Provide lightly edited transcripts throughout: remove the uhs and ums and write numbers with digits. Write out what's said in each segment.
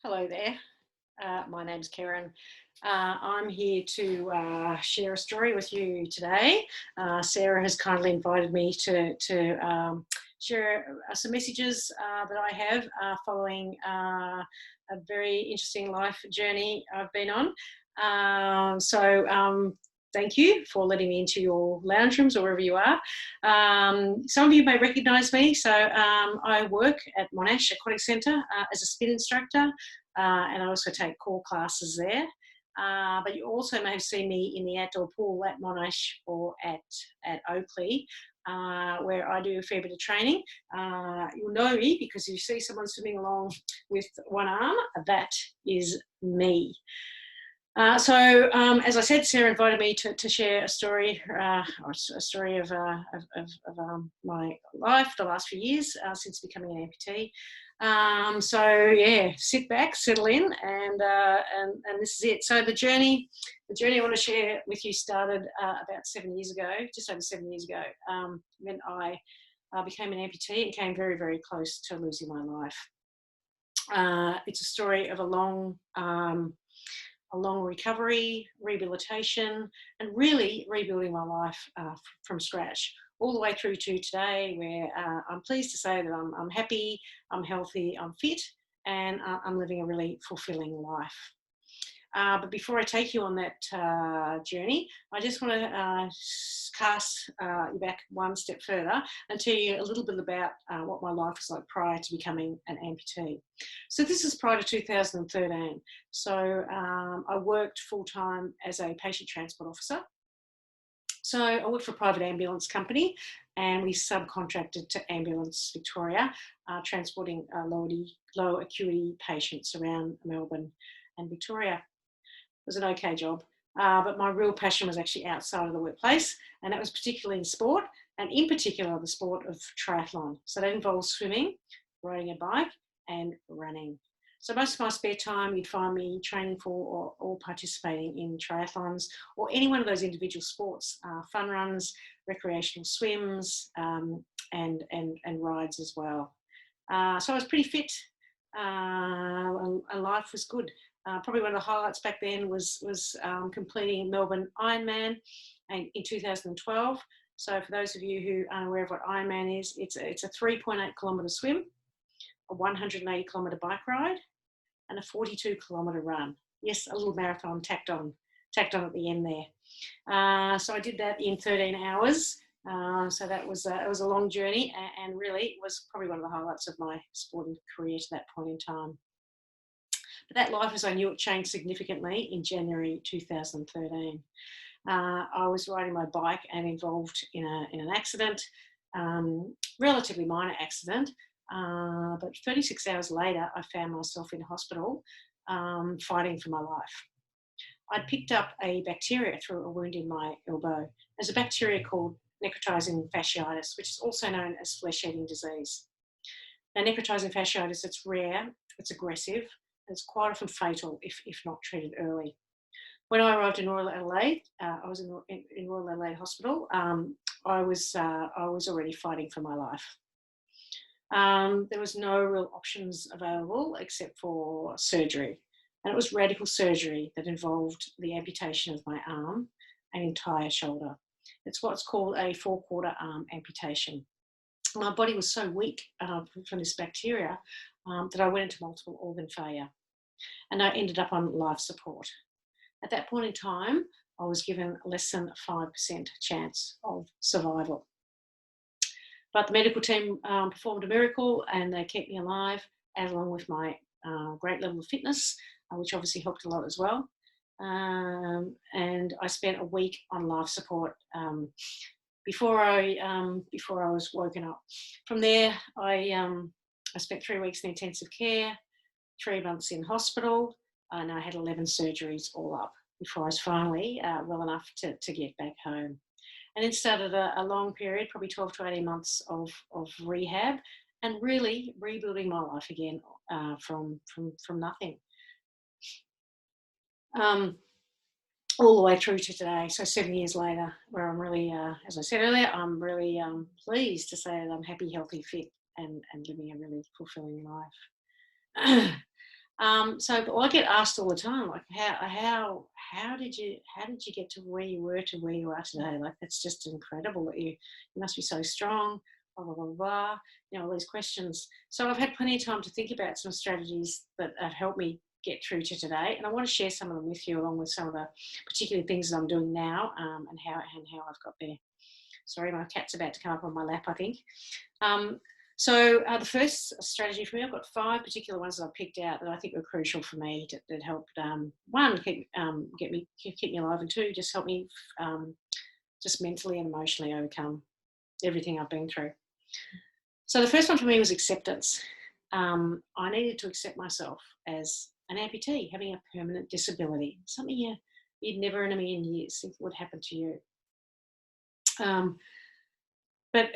Hello there. My name's Kerryn. I'm here to share a story with you today. Sarah has kindly invited me to share some messages that I have following a very interesting life journey I've been on. Thank you for letting me into your lounge rooms or wherever you are. Some of you may recognise me. I work at Monash Aquatic Centre as a spin instructor. And I also take core classes there. But you also may have seen me in the outdoor pool at Monash or at Oakley, where I do a fair bit of training. You'll know me because you see someone swimming along with one arm. That is me. As I said, Sarah invited me to share a story, of my life, the last few years since becoming an amputee. Sit back, settle in, and this is it. So the journey I want to share with you started about 7 years ago, just over 7 years ago, when I became an amputee and came very, very close to losing my life. It's a story of a long recovery, rehabilitation, and really rebuilding my life from scratch, all the way through to today, where I'm pleased to say that I'm happy, I'm healthy, I'm fit, and I'm living a really fulfilling life. But before I take you on that journey, I just want to cast you back one step further and tell you a little bit about what my life was like prior to becoming an amputee. So this is prior to 2013. So I worked full-time as a patient transport officer. So I worked for a private ambulance company, and we subcontracted to Ambulance Victoria, transporting low acuity patients around Melbourne and Victoria. It was an okay job, but my real passion was actually outside of the workplace, and that was particularly in sport, and in particular the sport of triathlon. So that involves swimming, riding a bike, and running. So most of my spare time, you'd find me training for or participating in triathlons or any one of those individual sports, fun runs, recreational swims, and rides as well. So I was pretty fit, and life was good. Probably one of the highlights back then was completing Melbourne Ironman in 2012. So for those of you who aren't aware of what Ironman is, it's a 3.8 kilometre swim, a 180 kilometre bike ride, and a 42 kilometre run. Yes, a little marathon tacked on at the end there. So I did that in 13 hours. So it was a long journey, and really it was probably one of the highlights of my sporting career to that point in time. But that life, as I knew it, changed significantly in January 2013. I was riding my bike and involved in an accident, relatively minor accident, but 36 hours later I found myself in hospital fighting for my life. I'd picked up a bacteria through a wound in my elbow. There's a bacteria called Necrotizing Fasciitis, which is also known as flesh-eating disease. Now, necrotizing fasciitis, it's rare, it's aggressive, it's quite often fatal if not treated early. When I arrived in Royal Adelaide, I was in Royal Adelaide Hospital. I was already fighting for my life. There was no real options available except for surgery, and it was radical surgery that involved the amputation of my arm and entire shoulder. It's what's called a forequarter arm amputation. My body was so weak from this bacteria that I went into multiple organ failure, and I ended up on life support. At that point in time, I was given less than 5% chance of survival. But the medical team performed a miracle, and they kept me alive, along with my great level of fitness, which obviously helped a lot as well. And I spent a week on life support before I was woken up. From there, I spent 3 weeks in intensive care, 3 months in hospital, and I had 11 surgeries all up before I was finally well enough to get back home. And then started a long period, probably 12 to 18 months of rehab, and really rebuilding my life again from nothing. All the way through to today, so 7 years later, where I'm really, as I said earlier, I'm really pleased to say that I'm happy, healthy, fit, and living a really fulfilling life. But I get asked all the time, like, how did you get to where you were to where you are today? Like, that's just incredible. That you must be so strong. Blah blah blah blah. All these questions. So I've had plenty of time to think about some strategies that have helped me get through to today, and I want to share some of them with you, along with some of the particular things that I'm doing now, and how I've got there. Sorry, my cat's about to come up on my lap, I think. The first strategy for me, I've got 5 particular ones that I've picked out that I think were crucial for me that helped, one, keep me alive, and 2, just help me just mentally and emotionally overcome everything I've been through. So the first one for me was acceptance. I needed to accept myself as an amputee, having a permanent disability, something you'd never in a million years think would happen to you. But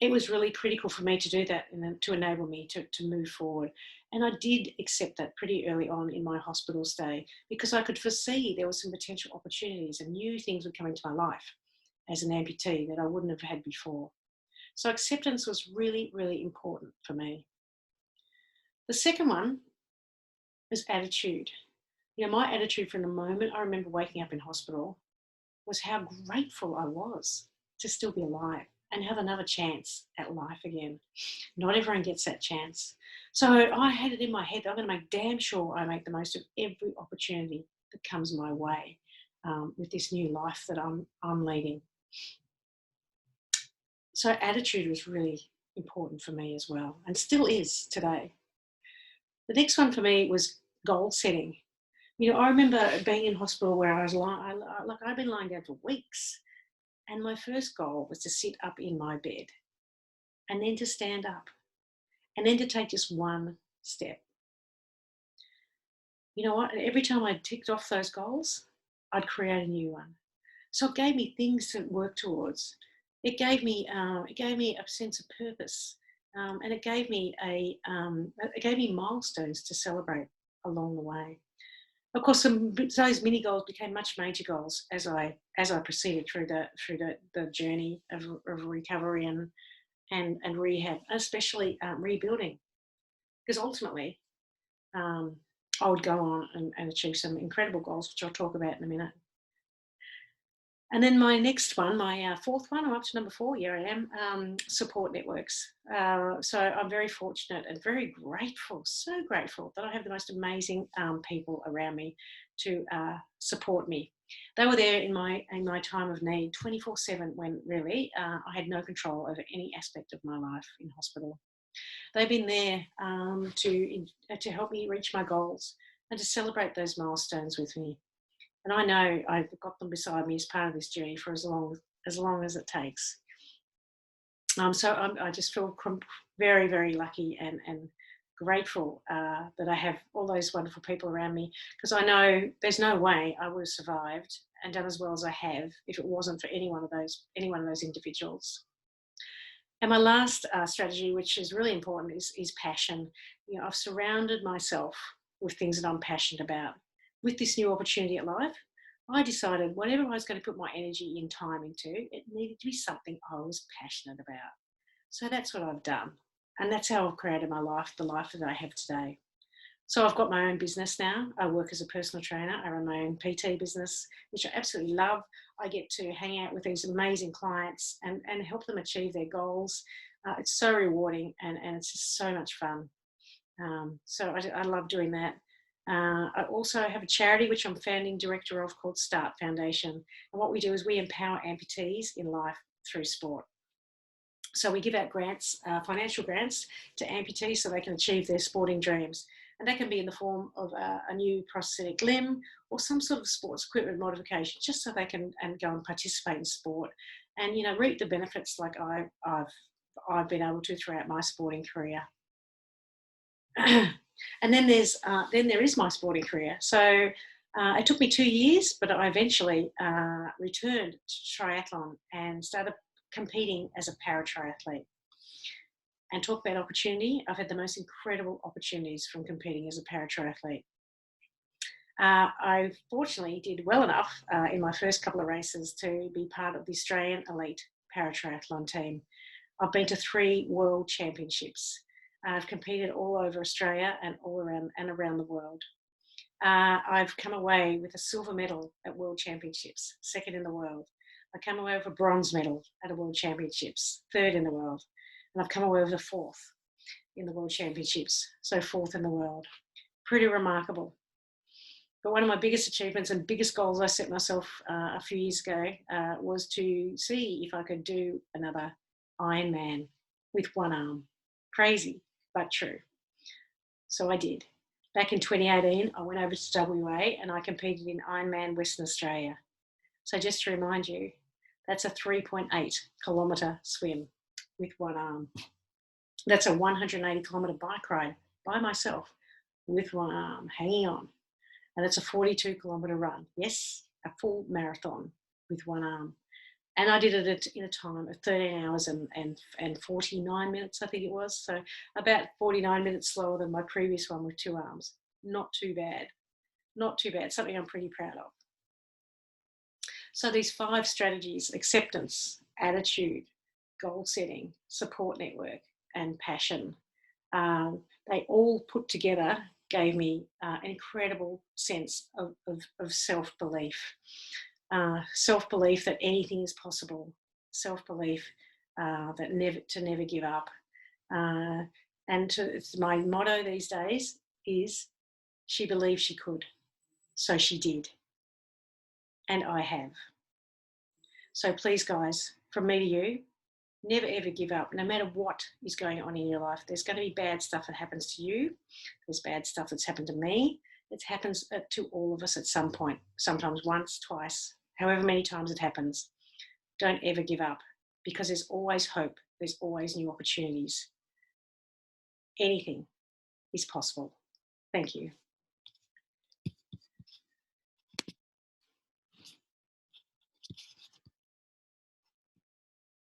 it was really critical for me to do that and to enable me to move forward. And I did accept that pretty early on in my hospital stay, because I could foresee there were some potential opportunities and new things would come into my life as an amputee that I wouldn't have had before. So acceptance was really, really important for me. The second one was attitude. My attitude from the moment I remember waking up in hospital was how grateful I was to still be alive and have another chance at life again. Not everyone gets that chance. So I had it in my head that I'm going to make damn sure I make the most of every opportunity that comes my way with this new life that I'm leading. So attitude was really important for me as well, and still is today. The next one for me was goal setting. I remember being in hospital where I was I'd been lying down for weeks, and my first goal was to sit up in my bed, and then to stand up, and then to take just one step. You know what? Every time I ticked off those goals, I'd create a new one. So it gave me things to work towards. It gave me a sense of purpose, and it gave me milestones to celebrate along the way. Of course, those mini goals became much major goals as I proceeded through the journey of recovery and rehab, especially rebuilding, because ultimately I would go on and achieve some incredible goals, which I'll talk about in a minute. And then my next one, my fourth one, I'm up to number 4, here I am, support networks. So I'm very fortunate and very grateful, so grateful that I have the most amazing people around me to support me. They were there in my time of need 24/7 when really I had no control over any aspect of my life in hospital. They've been there to help me reach my goals and to celebrate those milestones with me. And I know I've got them beside me as part of this journey for as long as it takes. I just feel very, very lucky and grateful that I have all those wonderful people around me, because I know there's no way I would have survived and done as well as I have if it wasn't for any one of those individuals. And my last strategy, which is really important, is passion. I've surrounded myself with things that I'm passionate about. With this new opportunity at life, I decided whatever I was going to put my energy and time into, it needed to be something I was passionate about. So that's what I've done. And that's how I've created my life, the life that I have today. So I've got my own business now. I work as a personal trainer. I run my own PT business, which I absolutely love. I get to hang out with these amazing clients and help them achieve their goals. It's so rewarding and it's just so much fun. So I love doing that. I also have a charity which I'm founding director of called Start Foundation. And what we do is we empower amputees in life through sport. So we give out grants, financial grants to amputees so they can achieve their sporting dreams. And that can be in the form of a new prosthetic limb or some sort of sports equipment modification, just so they can go and participate in sport and, reap the benefits like I've been able to throughout my sporting career. And then there is my sporting career. So it took me 2 years, but I eventually returned to triathlon and started competing as a para-triathlete. And talk about opportunity, I've had the most incredible opportunities from competing as a para-triathlete. I fortunately did well enough in my first couple of races to be part of the Australian elite para-triathlon team. I've been to 3 world championships. I've competed all over Australia and around the world. I've come away with a silver medal at World Championships, second in the world. I come away with a bronze medal at a World Championships, third in the world. And I've come away with a fourth in the World Championships, so fourth in the world. Pretty remarkable. But one of my biggest achievements and biggest goals I set myself a few years ago was to see if I could do another Ironman with one arm. Crazy, but true. So I did. Back in 2018, I went over to WA and I competed in Ironman Western Australia. So just to remind you, that's a 3.8 kilometre swim with one arm. That's a 180 kilometre bike ride by myself with one arm, hanging on. And it's a 42 kilometre run. Yes, a full marathon with one arm. And I did it in a time of 13 hours and 49 minutes, I think it was. So about 49 minutes slower than my previous one with two arms. Not too bad. Not too bad. Something I'm pretty proud of. So these 5 strategies: acceptance, attitude, goal setting, support network, and passion, they all put together gave me an incredible sense of self-belief. Self-belief that anything is possible, self-belief that never give up. My motto these days is, she believed she could, so she did. And I have. So please, guys, from me to you, never ever give up, no matter what is going on in your life. There's going to be bad stuff that happens to you. There's bad stuff that's happened to me. It happens to all of us at some point, sometimes once, twice, however many times it happens. Don't ever give up, because there's always hope. There's always new opportunities. Anything is possible. Thank you.